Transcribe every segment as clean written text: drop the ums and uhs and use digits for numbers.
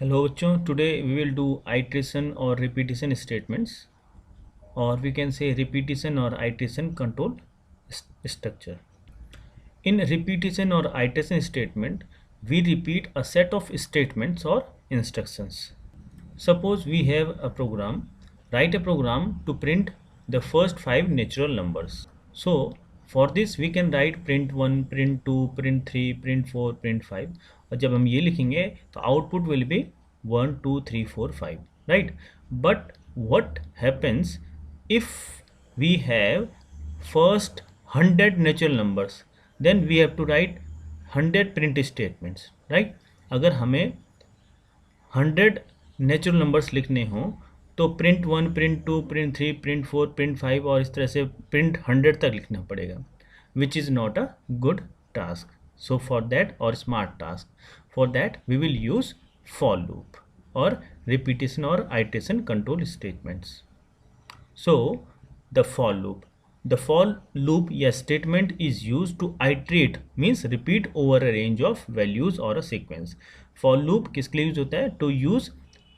Hello बच्चों, today we will do iteration or repetition statements, or we can say repetition or iteration control structure. In repetition or iteration statement, we repeat a set of statements or instructions. Suppose we have a program, write a program to print the first 5 natural numbers. So for this we can write print 1, print 2, print 3, print 4, print 5. और जब हम ये लिखेंगे तो output will be 1, 2, 3, 4, 5, right? But what happens if we have first 100 natural numbers? Then we have to write 100 print statements, right? अगर हमें 100 natural numbers लिखने हों तो print 1, print 2, print 3, print 4, print 5 और इस तरह से प्रिंट 100 तक लिखना पड़ेगा, which is not a good task. So for that, और smart task, for that we will use for loop और रिपीटेशन और iteration control statements. So the for loop. The for loop या statement is used to iterate, means repeat over a range of values or a sequence. For loop किसके लिए use होता है? To use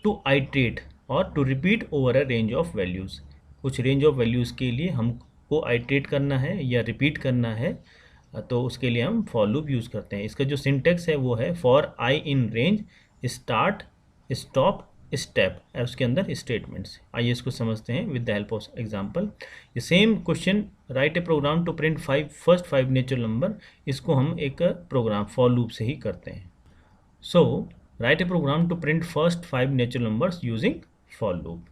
to iterate और to repeat over a range of values. कुछ range of values के लिए हमको iterate करना है या repeat करना है, तो उसके लिए हम for loop यूज़ करते हैं. इसका जो syntax है वो है for I in range start stop step है, उसके अंदर स्टेटमेंट्स. आइए इसको समझते हैं with the help of example. ये same question, write a program to print first 5 natural number, इसको हम एक प्रोग्राम फॉर लूप से ही करते हैं. So write a program to print first 5 natural numbers using for loop.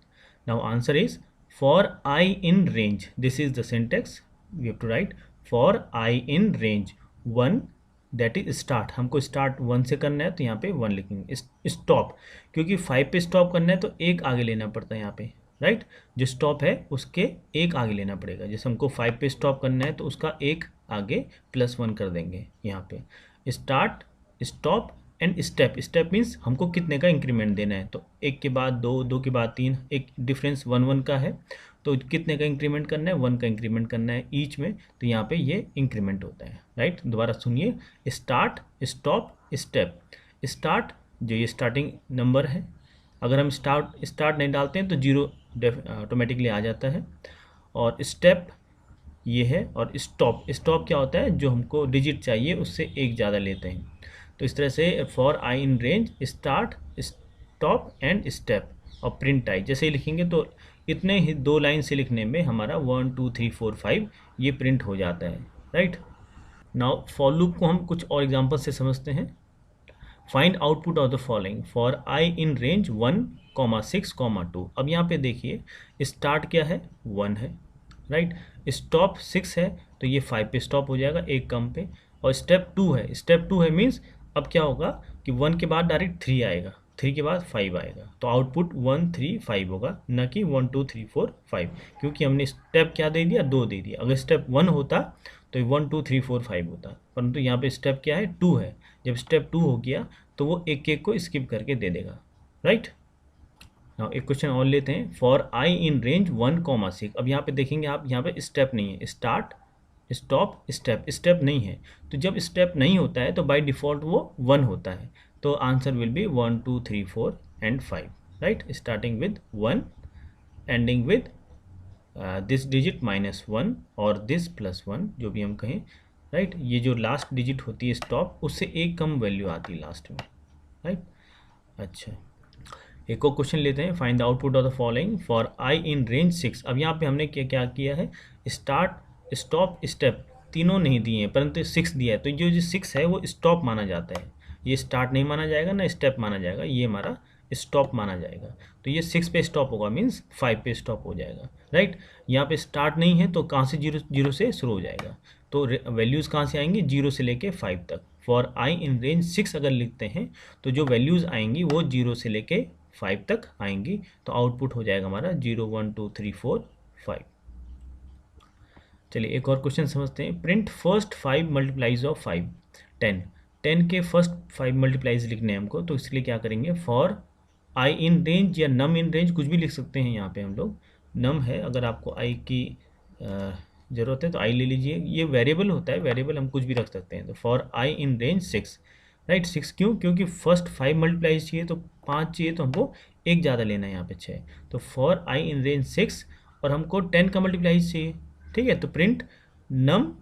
Now answer is for i in range. This is the syntax we have to write. For i in range 1, that is start. हमको start 1 से करना है तो यहाँ पे 1 लिखेंगे. Stop, क्योंकि 5 पे स्टॉप करना है तो एक आगे लेना पड़ता है यहाँ पे, राइट? जो स्टॉप है उसके एक आगे लेना पड़ेगा. जैसे हमको 5 पे स्टॉप करना है तो उसका एक आगे +1 कर देंगे यहाँ पे. Start, stop and step. Step means हमको कितने का इंक्रीमेंट देना है, तो 1 के बाद 2, 2 के बाद 3, एक डिफरेंस 1, 1 का है, तो कितने का इंक्रीमेंट करना है? 1 का इंक्रीमेंट करना है ईच में, तो यहाँ पे ये इंक्रीमेंट होता है, राइट? दोबारा सुनिए. Start, stop, step. स्टार्ट जो ये स्टार्टिंग नंबर है, अगर हम स्टार्ट नहीं डालते हैं तो 0 ऑटोमेटिकली आ जाता है. और स्टेप ये है. और स्टॉप, स्टॉप क्या होता है? जो हमको डिजिट चाहिए उससे एक ज़्यादा लेते हैं. तो इस तरह से for i in range start, stop and step और प्रिंट आई जैसे ही लिखेंगे तो इतने ही 2 लाइन से लिखने में हमारा 1, 2, 3, 4, 5 ये प्रिंट हो जाता है, राइट? नाउ फॉर लूप को हम कुछ और एग्जांपल से समझते हैं. Find output of the following for i in range 1, 6, 2. अब यहाँ पे देखिए स्टार्ट क्या है? 1 है, राइट? स्टॉप 6 है तो ये 5 पे स्टॉप हो जाएगा, एक कम पे. और स्टेप 2 है. स्टेप 2 है मीन्स अब क्या होगा कि 1 के बाद डायरेक्ट 3 आएगा, 3 के बाद 5 आएगा, तो आउटपुट 1, 3, 5 होगा, न कि 1, 2, 3, 4, 5, क्योंकि हमने स्टेप क्या दे दिया? 2 दे दिया. अगर स्टेप 1 होता तो 1, 2, 3, 4, 5 होता, परंतु यहाँ पे स्टेप क्या है? 2 है. जब स्टेप 2 हो गया तो वो एक एक को स्किप करके दे देगा, राइट? नाउ एक क्वेश्चन और लेते हैं. For i in range 1, 6. अब यहाँ पे देखेंगे आप, यहाँ पे स्टेप नहीं है. Start, stop, step. स्टेप नहीं है, तो जब स्टेप नहीं होता है तो बाय डिफ़ॉल्ट वो 1 होता है. तो answer will be 1, 2, 3, 4 and 5, right? Starting with 1, ending with this digit -1 और दिस +1, जो भी हम कहें, राइट? ये जो लास्ट डिजिट होती है स्टॉप, उससे एक कम वैल्यू आती है लास्ट में, राइट? अच्छा, एक और क्वेश्चन लेते हैं. Find the output of the following for i in range 6. अब यहाँ पे हमने क्या किया है? स्टार्ट, स्टॉप, स्टेप तीनों नहीं दिए हैं, परंतु 6 दिया है, तो जो 6 है वो स्टॉप माना जाता है. ये स्टार्ट नहीं माना जाएगा ना स्टेप माना जाएगा, ये हमारा स्टॉप माना जाएगा. तो ये 6 पे स्टॉप होगा, मीन्स 5 पे स्टॉप हो जाएगा, राइट? यहाँ पे स्टार्ट नहीं है तो कहाँ से 0 से शुरू हो जाएगा, तो वैल्यूज़ कहाँ से आएंगी? 0 से लेके 5 तक. फॉर आई इन रेंज 6 अगर लिखते हैं तो जो वैल्यूज़ आएंगी वो 0 से लेके 5 तक आएंगी, तो आउटपुट हो जाएगा हमारा 0, 1, 2, 3, 4, 5. चलिए एक और क्वेश्चन समझते हैं. Print first 5 multiplies of 5, 10. 10 के फर्स्ट 5 मल्टीप्लाइज लिखने हैं हमको, तो इसके लिए क्या करेंगे? फॉर आई इन रेंज या नम इन रेंज, कुछ भी लिख सकते हैं यहाँ पे हम लोग. नम है, अगर आपको आई की ज़रूरत है तो आई ले लीजिए. ये वेरिएबल होता है, वेरिएबल हम कुछ भी रख सकते हैं. तो for i in range 6, right. 6 क्यों? क्योंकि फर्स्ट 5 मल्टीप्लाइज चाहिए तो 5 चाहिए, तो हमको एक ज़्यादा लेना है यहाँ पे 6। तो फॉर आई इन रेंज 6 और हमको 10 का मल्टीप्लाइज चाहिए, ठीक है। तो प्रिंट नम,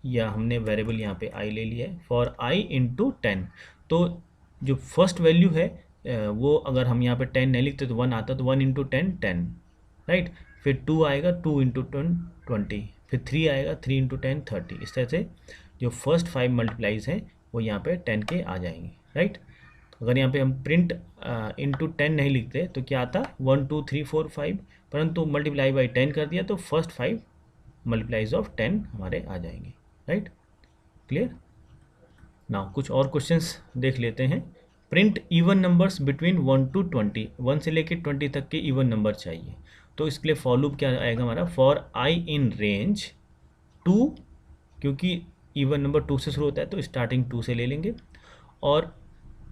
या हमने वेरिएबल यहाँ पे आई ले लिया है, फॉर आई इंटू 10। तो जो फर्स्ट वैल्यू है वो अगर हम यहाँ पे 10 नहीं लिखते तो 1 आता, तो 1 इंटू 10 10, राइट। फिर 2 आएगा, 2 इंटू 20, फिर 3 आएगा, 3 इंटू 10 30। इस तरह से जो फर्स्ट 5 मल्टीप्लाइज हैं वो यहाँ पे 10 के आ जाएंगे, राइट। अगर यहाँ पे हम प्रिंट इंटू 10 नहीं लिखते तो क्या आता, 1 2 3 4 5, परंतु मल्टीप्लाई बाई 10 कर दिया तो फर्स्ट 5 मल्टीप्लाइज ऑफ 10 हमारे आ जाएंगे, राइट। क्लियर। नाउ कुछ और क्वेश्चंस देख लेते हैं। Print even numbers between 1 to 20, 1 से लेके 20 तक के इवन नंबर चाहिए। तो इसके लिए फॉर लूप क्या आएगा हमारा, फॉर आई इन रेंज 2, क्योंकि इवन नंबर 2 से शुरू होता है तो स्टार्टिंग 2 से ले लेंगे, और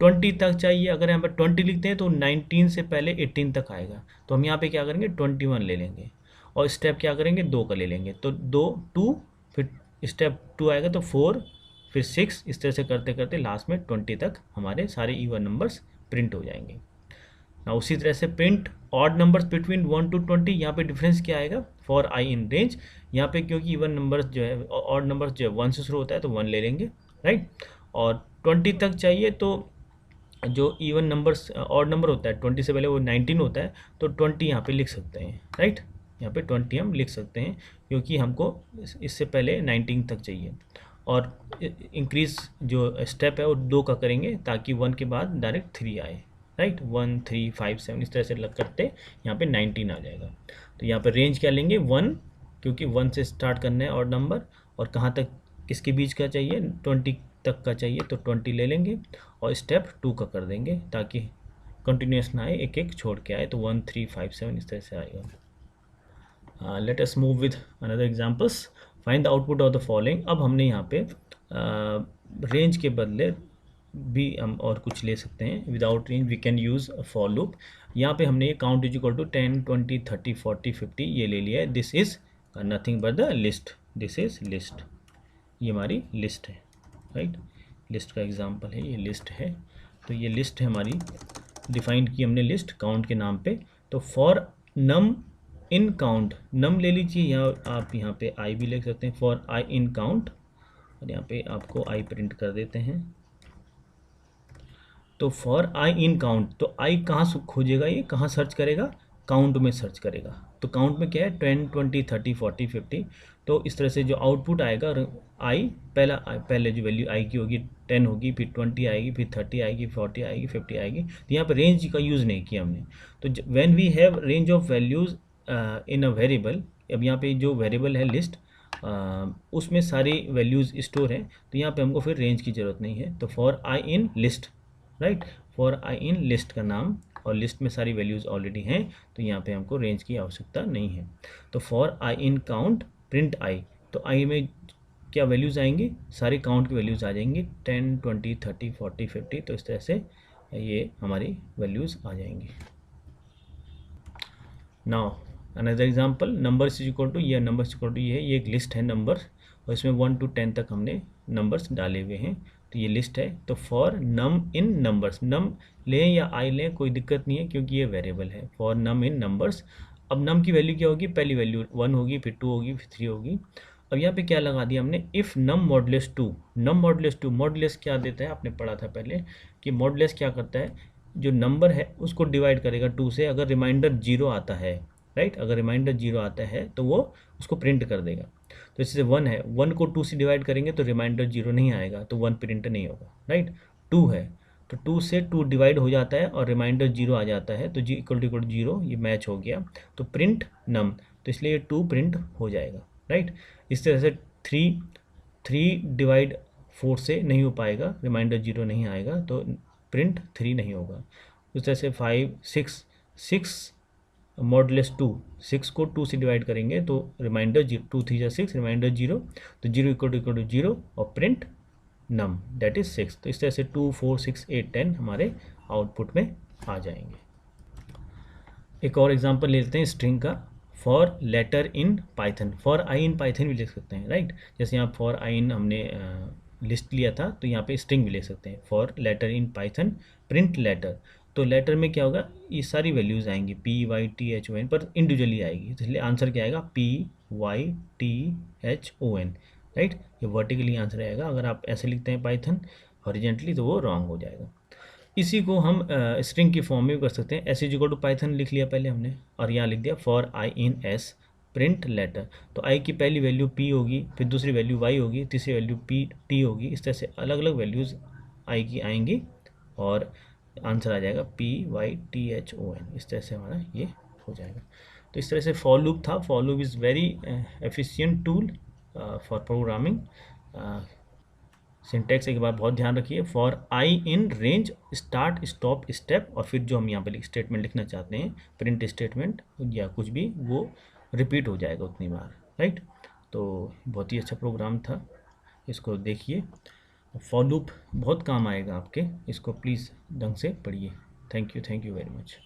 20 तक चाहिए। अगर यहाँ पर 20 लिखते हैं तो 19 से पहले 18 तक आएगा, तो हम यहाँ पे क्या करेंगे 21 ले लेंगे, और स्टेप क्या करेंगे 2 का ले लेंगे, तो 2 2, फिर स्टेप 2 आएगा तो 4, फिर 6, इस तरह से करते करते लास्ट में 20 तक हमारे सारे इवन नंबर्स प्रिंट हो जाएंगे ना। उसी तरह से print odd numbers between 1 to 20, यहाँ पे डिफरेंस क्या आएगा, फॉर आई इन रेंज, यहाँ पे क्योंकि इवन नंबर्स जो है, ऑड नंबर्स जो है 1 से शुरू होता है तो 1 ले लेंगे, राइट। और 20 तक चाहिए तो जो इवन नंबर्स ऑड नंबर होता है 20 से पहले वो 19 होता है, तो 20 यहाँ पे लिख सकते हैं, राइट। यहाँ पे 20 हम लिख सकते हैं क्योंकि हमको इससे पहले 19 तक चाहिए। और इंक्रीज जो स्टेप है वो 2 का करेंगे ताकि 1 के बाद डायरेक्ट 3 आए, राइट। 1 3 5 7 इस तरह से लग करते यहाँ पे 19 आ जाएगा। तो यहाँ पे रेंज क्या लेंगे 1, क्योंकि 1 से स्टार्ट करना है ऑड नंबर, और कहाँ तक किसके बीच का चाहिए 20 तक का चाहिए, तो 20 ले लेंगे और स्टेप 2 का कर देंगे ताकि कंटिन्यूस ना आए, एक एक छोड़ के आए, तो 1 3 5 7 इस तरह से आएगा। Let us move with another examples. Find the output of the following. अब हमने यहाँ पे रेंज के बदले भी हम और कुछ ले सकते हैं। Without range we can use for loop. यहाँ पे हमने ये काउंट इज इक्वल टू 10 20 30 40 50 ये ले लिया है। This is nothing but the list, this is list, ये हमारी लिस्ट है, राइट। लिस्ट का एग्जांपल है, ये लिस्ट है। तो ये लिस्ट है हमारी, डिफाइन की हमने लिस्ट काउंट के नाम पे। तो फॉर नम इन काउंट, नम ले लीजिए, यहाँ आप यहाँ पे आई भी लिख सकते हैं, फॉर आई इन काउंट, और यहाँ पे आपको आई प्रिंट कर देते हैं। तो फॉर आई इन काउंट, तो आई कहाँ से खोजेगा, ये कहाँ सर्च करेगा, काउंट में सर्च करेगा। तो काउंट में क्या है 10 20 30 40 50। तो इस तरह से जो आउटपुट आएगा, आई पहले जो वैल्यू आई की होगी 10 होगी, फिर 20 आएगी, फिर 30 आएगी, 40 आएगी, 50 आएगी। तो यहाँ पर रेंज का यूज़ नहीं किया हमने। तो when we have range of values in a variable, अब यहाँ पे जो वेरिएबल है लिस्ट, उसमें सारी वैल्यूज़ स्टोर हैं, तो यहाँ पे हमको फिर रेंज की ज़रूरत नहीं है। तो for i in list, right, for i in list का नाम, और लिस्ट में सारी वैल्यूज़ ऑलरेडी हैं, तो यहाँ पे हमको रेंज की आवश्यकता नहीं है। तो for i in count print i, तो आई में क्या वैल्यूज़ आएंगी, सारी काउंट की वैल्यूज़ आ जाएंगी 10 20 30 40 50। तो इस तरह से ये हमारी वैल्यूज़ आ जाएंगी। Now another example, numbers is equal to, ये नंबर्स इक्वल टू ये एक लिस्ट है नंबर, और इसमें 1 to 10 तक हमने नंबर्स डाले हुए हैं। तो ये लिस्ट है। तो फॉर नम इन नंबर्स, नम लें या आई लें कोई दिक्कत नहीं है क्योंकि ये वेरिएबल है। फॉर नम इन नंबर्स, अब नम की वैल्यू क्या होगी, पहली वैल्यू 1 होगी, फिर 2 होगी, फिर 3 होगी। अब यहाँ पे क्या लगा दिया हमने, if num modulus 2, num modulus 2, modulus क्या देता है, आपने पढ़ा था पहले कि मॉडुलस क्या करता है, जो नंबर है उसको डिवाइड करेगा 2 से, अगर रिमाइंडर 0 आता है, राइट, अगर रिमाइंडर 0 आता है तो वो उसको प्रिंट कर देगा। तो जैसे 1 है, 1 को 2 से डिवाइड करेंगे तो रिमाइंडर 0 नहीं आएगा, तो 1 प्रिंट नहीं होगा, राइट। 2 है तो 2 से 2 डिवाइड हो जाता है और रिमाइंडर 0 आ जाता है, तो जी इक्वल टू 0, ये मैच हो गया, तो प्रिंट नम, तो इसलिए ये 2 प्रिंट हो जाएगा, राइट। इस तरह से 3 डिवाइड 4 से नहीं हो पाएगा, रिमाइंडर 0 नहीं आएगा, तो प्रिंट 3 नहीं होगा। उस तरह से 5 6 मॉडुलस 2, 6 को 2 से डिवाइड करेंगे तो रिमाइंडर 0, 2 3 6, रिमाइंडर 0, तो 0 इक्वल टू 0 और प्रिंट नम, दैट इज 6। तो इस तरह से 2 4 6 8 10 हमारे आउटपुट में आ जाएंगे। एक और एग्जांपल लेते हैं स्ट्रिंग का, for letter in Python, for i in Python भी लिख सकते हैं, राइट। जैसे यहाँ फॉर आई इन हमने लिस्ट लिया था तो यहाँ पे स्ट्रिंग भी ले सकते हैं। For letter in Python print letter, तो लेटर में क्या होगा, ये सारी वैल्यूज़ आएंगी PYTHON पर इंडिविजुअली आएगी, तो इसलिए आंसर क्या आएगा PYTHON, राइट। ये वर्टिकली आंसर आएगा। अगर आप ऐसे लिखते हैं पाइथन हॉरिजेंटली तो वो रॉन्ग हो जाएगा। इसी को हम स्ट्रिंग की फॉर्म में भी कर सकते हैं। S is equal to Python लिख लिया पहले हमने, और यहाँ लिख दिया for i in s print letter. तो आई की पहली वैल्यू p होगी, फिर दूसरी वैल्यू y होगी, तीसरी वैल्यू t होगी। इस तरह से अलग अलग वैल्यूज़ आई की आएंगी और आंसर आ जाएगा PYTHON। इस तरह से हमारा ये हो जाएगा। तो इस तरह से फॉर लूप था। For loop is very efficient tool for programming. Syntax एक बार बहुत ध्यान रखिए, for i in range start stop step, और फिर जो हम यहाँ पे स्टेटमेंट लिखना चाहते हैं प्रिंट स्टेटमेंट या कुछ भी, वो रिपीट हो जाएगा उतनी बार, राइट। तो बहुत ही अच्छा प्रोग्राम था, इसको देखिए। फॉर लूप बहुत काम आएगा आपके, इसको प्लीज़ ढंग से पढ़िए। Thank you very much.